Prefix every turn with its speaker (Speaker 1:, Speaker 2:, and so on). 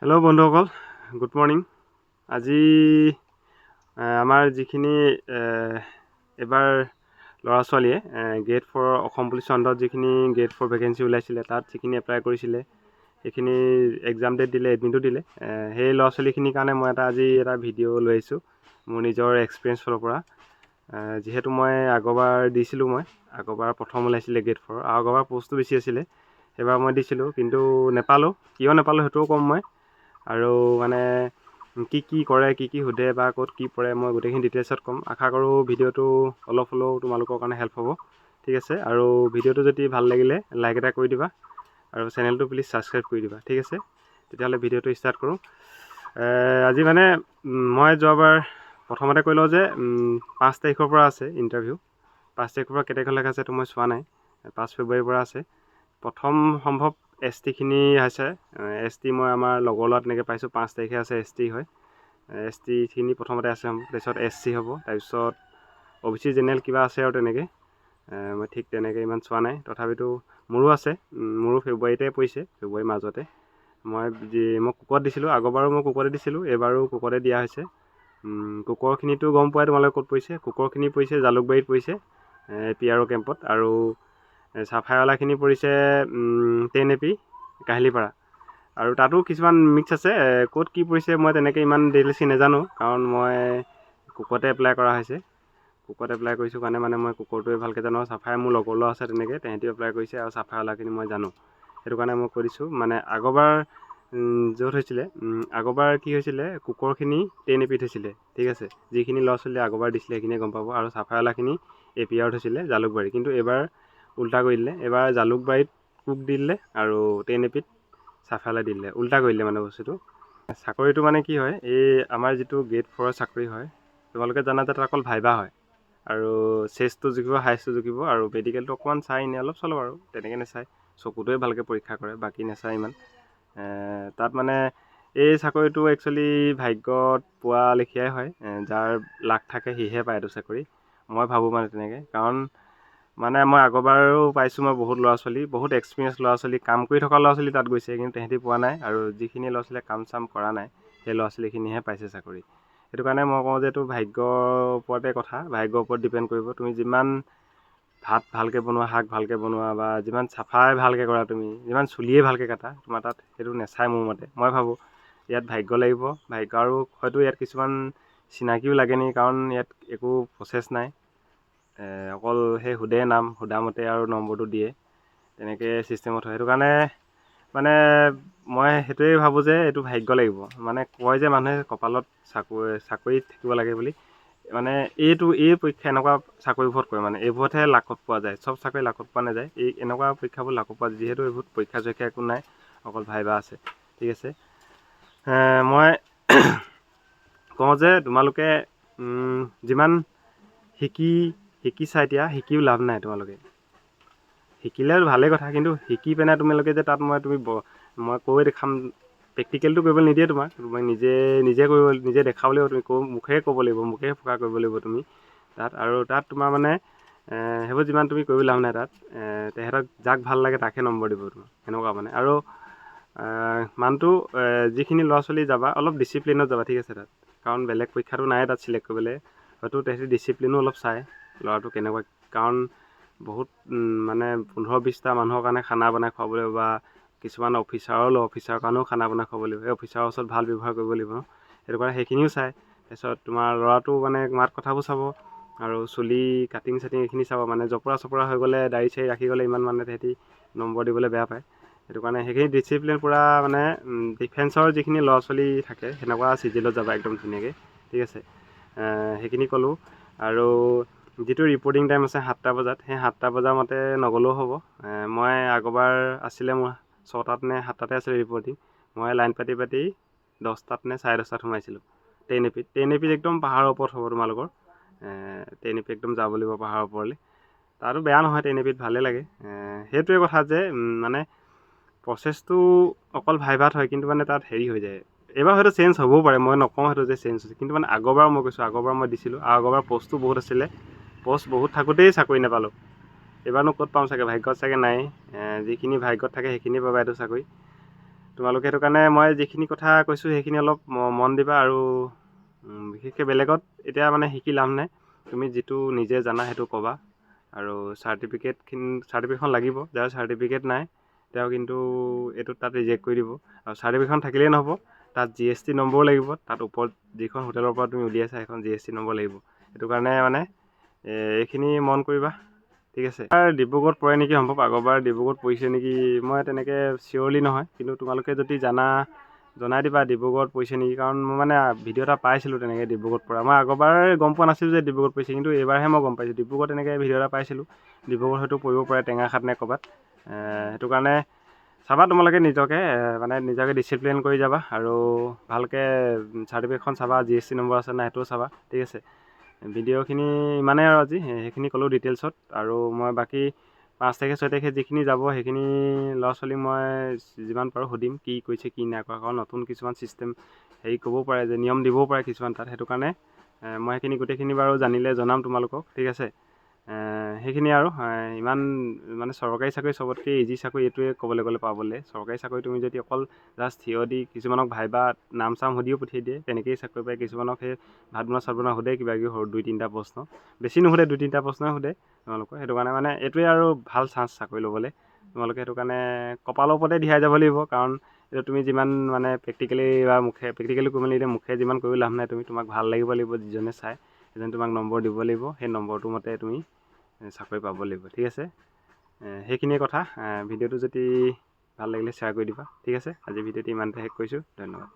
Speaker 1: Hello' বন্ধুসকল, good morning. আজি আমাৰ যিখিনি এবাৰ ল'ৰা ছোৱালীয়ে গ্ৰেড 4 অসম পুলিচ আণ্ডাৰত যিখিনি গ্ৰেড 4 ভেকেঞ্চি ওলাইছিলে, তাত যিখিনি এপ্লাই কৰিছিলে সেইখিনি এক্সাম ডেট দিলে, এডমিটো দিলে। সেই ল'ৰা ছোৱালীখিনিৰ কাৰণে মই আজি এটা ভিডিঅ' লৈ আহিছোঁ মোৰ নিজৰ এক্সপিৰিয়েঞ্চ ফালৰ পৰা। যিহেতু মই আগৰবাৰ দিছিলোঁ, আগৰবাৰ প্ৰথম ওলাইছিলে গ্ৰেড 4, আৰু আগৰবাৰ পষ্টটো বেছি আছিলে। সেইবাৰ মই দিছিলোঁ কিন্তু নাপালোঁ। কিয় নাপালোঁ সেইটোও ক'ম মই, আৰু মানে কি কৰে, কি সোধে বা ক'ত কি পৰে, মই গোটেইখিনি ডিটেইলছত ক'ম। আশা কৰোঁ ভিডিঅ'টো অলপ হ'লেও তোমালোকৰ কাৰণে হেল্প হ'ব, ঠিক আছে। আৰু ভিডিঅ'টো যদি ভাল লাগিলে লাইক এটা কৰি দিবা, আৰু চেনেলটো প্লিজ ছাবস্ক্ৰাইব কৰি দিবা, ঠিক আছে। তেতিয়াহ'লে ভিডিঅ'টো ষ্টাৰ্ট কৰোঁ। আজি মানে মই যোৱাবাৰ প্ৰথমতে কৈ লওঁ যে 5 তাৰিখৰ পৰা আছে ইণ্টাৰভিউ। 5 তাৰিখৰ পৰা কেই তাৰিখলৈকে আছে সেইটো মই চোৱা নাই। 5 ফেব্ৰুৱাৰীৰ পৰা আছে। প্ৰথম সম্ভৱ ST খিনি আছে। ST মই আমাৰ লগৰ ল'ৰা তেনেকৈ পাইছোঁ, 5 তাৰিখে আছে ST হয়। ST খিনি প্ৰথমতে আছে, তাৰপিছত SC হ'ব, তাৰপিছত OBC জেনেৰেল কিবা আছে আৰু তেনেকৈ। মই ঠিক তেনেকৈ ইমান চোৱা নাই, তথাপিতো মোৰো আছে। মোৰো ফেব্ৰুৱাৰীতে পৰিছে, ফেব্ৰুৱাৰীৰ মাজতে। মই কুকত দিছিলোঁ, আগৰবাৰো মই কুকতে দিছিলোঁ, এইবাৰো কুকতে দিয়া হৈছে। কুকৰখিনিতো গম পোৱাই তোমালোকে ক'ত পৰিছে। কুকৰখিনি পৰিছে জালুকবাৰীত পৰিছে, PRO কেম্পত। আৰু চাফাইৱালাখিনি পৰিছে 10 AP কাহিলীপাৰা। আৰু তাতো কিছুমান মিক্স আছে, ক'ত কি পৰিছে মই তেনেকৈ ইমান ডিটেইলছ নাজানো, কাৰণ মই কুকতে এপ্লাই কৰা হৈছে। কুকত এপ্লাই কৰিছোঁ কাৰণে মানে মই কুকৰটোৱে ভালকৈ জানো। চাফাই মোৰ লগৰ ল'ৰা আছে তেনেকৈ, তেহেঁতিও এপ্লাই কৰিছে, আৰু চাফাইৱালাখিনি মই জানো। সেইটো কাৰণে মই কৈ দিছোঁ। মানে আগৰবাৰ য'ত হৈছিলে, আগৰবাৰ কি হৈছিলে, কুকৰখিনি 10 APত হৈছিলে, ঠিক আছে। যিখিনি ল'ৰা ছোৱালী আগৰবাৰ দিছিলে সেইখিনিয়ে গম পাব। আৰু চাফাইৱালাখিনি APRত হৈছিলে জালুকবাৰী। কিন্তু এইবাৰ উল্টা কৰি দিলে। এইবাৰ জালুকবাৰীত কুক দি দিলে আৰু 10 APত চাফাইৱালা দি দিলে, উল্টা কৰি দিলে মানে বস্তুটো। চাকৰিটো মানে কি হয়, এই আমাৰ যিটো গ্ৰেড 4 চাকৰি হয়, তোমালোকে জানা যে তাত অকল ভাইভা হয়, আৰু চেষ্টটো জুখিব, হাইষ্টটো জুখিব, আৰু মেডিকেলটো অকণমান চাই এনে অলপ চলপ, আৰু তেনেকৈ নাচায়। চকুটোৱে ভালকৈ পৰীক্ষা কৰে, বাকী নাচায় ইমান। তাত মানে এই চাকৰিটো একচুৱেলি ভাগ্যত পোৱা লেখীয়াই হয়। যাৰ লাক থাকে সিহে পায় এইটো চাকৰি, মই ভাবোঁ মানে তেনেকৈ। কাৰণ মানে মই আগৰবাৰো পাইছোঁ, মই বহুত ল'ৰা ছোৱালী, বহুত এক্সপিৰিয়েঞ্চ ল'ৰা ছোৱালী, কাম কৰি থকা ল'ৰা ছোৱালী তাত গৈছে, কিন্তু তেহেঁতি পোৱা নাই। আৰু যিখিনি ল'ৰা ছোৱালীয়ে কাম চাম কৰা নাই, সেই ল'ৰা ছোৱালীখিনিহে পাইছে চাকৰি। সেইটো কাৰণে মই কওঁ যে এইটো ভাগ্যৰ ওপৰতে কথা, ভাগ্যৰ ওপৰত ডিপেণ্ড কৰিব। তুমি যিমান ভাত ভালকৈ বনোৱা, শাক ভালকৈ বনোৱা, বা যিমান চাফাই ভালকৈ কৰা, তুমি যিমান চুলিয়ে ভালকৈ কাটা, তোমাৰ তাত সেইটো নেচায় মোৰ মতে। মই ভাবোঁ ইয়াত ভাগ্য লাগিব, ভাগ্য। আৰু হয়তো ইয়াত কিছুমান চিনাকিও লাগে নেকি, কাৰণ ইয়াত একো প্ৰচেছ নাই, অকল সেই সুধে নাম, সুধামতে আৰু নম্বৰটো দিয়ে, তেনেকৈ ছিষ্টেমত হয়। সেইটো কাৰণে মানে মই সেইটোৱে ভাবোঁ যে এইটো ভাগ্য লাগিব। মানে কয় যে মানুহে কপালত চাকৰি থাকিব লাগে বুলি, মানে এই পৰীক্ষা এনেকুৱা চাকৰিবোৰত কয়, মানে এইবোৰতহে লাকত পোৱা যায়। চব চাকৰি লাকত পোৱা নাযায়, এই এনেকুৱা পৰীক্ষাবোৰ লাকত পোৱা যায়। যিহেতু এইবোৰ পৰীক্ষা চৰীক্ষা একো নাই, অকল ভাইভা আছে, ঠিক আছে। মই কওঁ যে তোমালোকে যিমান শিকিছা, এতিয়া শিকিও লাভ নাই। তোমালোকে শিকিলে ভালেই কথা, কিন্তু শিকি পেলাই তোমালোকে যে তাত মই কৈ দেখাম, প্ৰেক্টিকেলটো কৰিবলৈ নিদিয়ে তোমাক। তুমি নিজে দেখাব লাগিব, তুমি মুখেৰে ক'ব লাগিব, মুখেৰে প্ৰকাশ কৰিব লাগিব তুমি তাত। আৰু তাত তোমাৰ মানে সেইবোৰ যিমান তুমি কৰিব লাভ নাই তাত। তেহেঁতক যাক ভাল লাগে তাকহে নম্বৰ দিব তোমাক, সেনেকুৱা মানে। আৰু মানুহটো যিখিনি ল'ৰা ছোৱালী যাবা, অলপ ডিচিপ্লিনত যাবা, ঠিক আছে তাত। কাৰণ বেলেগ পৰীক্ষাটো নাই তাত চিলেক্ট কৰিবলৈ, হয়তো তেহেঁতি ডিচিপ্লিনো অলপ চায় ল'ৰাটো কেনেকুৱা। কাৰণ বহুত মানে 15-20টা মানুহৰ কাৰণে খানা বনাই খুৱাব লাগিব, বা কিছুমান অফিচাৰৰ কাৰণেও খানা বনাই খুৱাব লাগিব। সেই অফিচাৰৰ ওচৰত ভাল ব্যৱহাৰ কৰিব লাগিব, সেইটো কাৰণে সেইখিনিও চায়। তাৰপিছত তোমাৰ ল'ৰাটো মানে মাত কথাবোৰ চাব, আৰু চুলি কাটিং চাটিং এইখিনি চাব। মানে জপৰা চপৰা হৈ গ'লে, দাড়ি চাড়ি ৰাখি গ'লে ইমান মানে তেহেঁতি নম্বৰ দিবলৈ বেয়া পায়। সেইটো কাৰণে সেইখিনি ডিচিপ্লিন পূৰা, মানে ডিফেন্সৰ যিখিনি ল'ৰা ছোৱালী থাকে সেনেকুৱা চিজিলত যাবা একদম ধুনীয়াকৈ, ঠিক আছে। সেইখিনি ক'লোঁ। আৰু যিটো ৰিপৰ্টিং টাইম আছে 7টা বজাত, সেই 7টা বজাৰ মতে নগ'লেও হ'ব। মই আগৰবাৰ আছিলে মোৰ 6টাত নে 7টাতে আছিলে ৰিপৰ্টিং। মই লাইন পাতি 10টাত নে 10:30টাত সোমাইছিলোঁ 10 APত। 10 APত একদম পাহাৰৰ ওপৰত হ'ব তোমালোকৰ। 10 AP একদম যাব লাগিব পাহাৰৰ ওপৰলৈ। তাতো বেয়া নহয়, 10 APত ভালেই লাগে। সেইটোৱে কথা যে মানে প্ৰচেছটো অকল ভাইভাত হয়, কিন্তু মানে তাত হেৰি হৈ যায়। এইবাৰ হয়তো চেঞ্জ হ'বও পাৰে, মই নকওঁ সেইটো যে চেঞ্জ হৈছে, কিন্তু মানে আগৰবাৰ মই কৈছোঁ, আগৰবাৰ মই দিছিলোঁ, আৰু আগৰবাৰ পষ্টটো বহুত আছিলে। পষ্ট বহুত থাকোঁতেই চাকৰি নাপালোঁ। এইবাৰনো ক'ত পাম চাগে, ভাগ্যত চাগে নাই। যিখিনি ভাগ্যত থাকে সেইখিনি পাবা এইটো চাকৰি। তোমালোকে সেইটো কাৰণে মই যিখিনি কথা কৈছোঁ সেইখিনি অলপ মন দিবা আৰু বিশেষকৈ বেলেগত এতিয়া মানে শিকি লাভ নাই। তুমি যিটো নিজে জানা সেইটো ক'বা আৰু চাৰ্টিফিকেটখন লাগিব। যাৰ চাৰ্টিফিকেট নাই তেওঁ কিন্তু এইটোত তাত ৰিজেক্ট কৰি দিব। আৰু চাৰ্টিফিকেটখন থাকিলেই নহ'ব, তাত GST নম্বৰো লাগিব। তাত ওপৰত যিখন হোটেলৰ পৰা তুমি উলিয়াইছা সেইখন GST নম্বৰ লাগিব। সেইটো কাৰণে মানে এইখিনি মন কৰিবা, ঠিক আছে। ডিব্ৰুগড়ত পৰে নেকি সম্ভৱ, আগৰবাৰ ডিব্ৰুগড়ত পৰিছে নেকি, মই তেনেকৈ চিয়'ৰলি নহয়। কিন্তু তোমালোকে যদি জানা জনাই দিবা ডিব্ৰুগড়ত পৰিছে নেকি, কাৰণ মই মানে ভিডিঅ' এটা পাইছিলোঁ তেনেকৈ ডিব্ৰুগড়ত পৰা। মই আগৰবাৰ গম পোৱা নাছিলোঁ যে ডিব্ৰুগড়ত পৰিছে, কিন্তু এইবাৰহে মই গম পাইছোঁ ডিব্ৰুগড়ত তেনেকৈ ভিডিঅ' এটা পাইছিলোঁ। ডিব্ৰুগড় হয়তো পৰিব পাৰে, টেঙাখাত নে ক'ৰবাত। সেইটো কাৰণে চাবা তোমালোকে নিজকে ডিচিপ্লিন কৰি যাবা আৰু ভালকৈ চাৰ্টিফিকেটখন চাবা, GST নম্বৰ আছে নাই সেইটোও চাবা, ঠিক আছে। ভিডিঅ'খিনি ইমানেই আৰু আজি সেইখিনি ক'লোঁ ডিটেইলছত। আৰু মই বাকী 5 তাৰিখে 6 তাৰিখে যিখিনি যাব সেইখিনি ল'ৰা ছোৱালীক মই যিমান পাৰোঁ সুধিম কি কৰিছে কি নাই কৰা, কাৰণ নতুন কিছুমান ছিষ্টেম ক'বও পাৰে যে নিয়ম দিবও পাৰে কিছুমান তাত। সেইটো কাৰণে মই সেইখিনি গোটেইখিনি বাৰু জানিলে জনাম তোমালোকক, ঠিক আছে। সেইখিনি আৰু ইমান মানে চৰকাৰী চাকৰি চবতকৈ ইজি চাকৰি এইটোৱে ক'বলৈ গ'লে পাবলৈ। চৰকাৰী চাকৰি তুমি যদি অকল জাষ্ট থিয় দি কিছুমানক ভাইবা নাম চাম সুধিও পঠিয়াই দিয়ে, তেনেকেই চাকৰি পায়। কিছুমানক সেই ভাত বনোৱা সোধে, কিবা কিবি 2-3টা প্ৰশ্ন, বেছি নুসুধে, 2-3টা প্ৰশ্নই সোধে তোমালোকৰ। সেইটো কাৰণে মানে এইটোৱে আৰু ভাল চান্স চাকৰি ল'বলৈ তোমালোকে। সেইটো কাৰণে কপালৰ ওপৰতে দিহাই যাব লাগিব, কাৰণ এইটো তুমি যিমান মানে প্ৰেক্টিকেলি কৰিব নিদিয়ে, মুখে যিমান কৰিও লাভ নাই। তোমাক ভাল লাগিব যিজনে চাই, সেইজনে তোমাক নম্বৰ দিব লাগিব। সেই নম্বৰটো মতে তুমি চাকৰি পাব লাগিব, ঠিক আছে। সেইখিনিয়ে কথা। ভিডিঅ'টো যদি ভাল লাগিলে শ্বেয়াৰ কৰি দিবা, ঠিক আছে। আজি ভিডিঅ'টো ইমানতে শেষ কৰিছোঁ, ধন্যবাদ।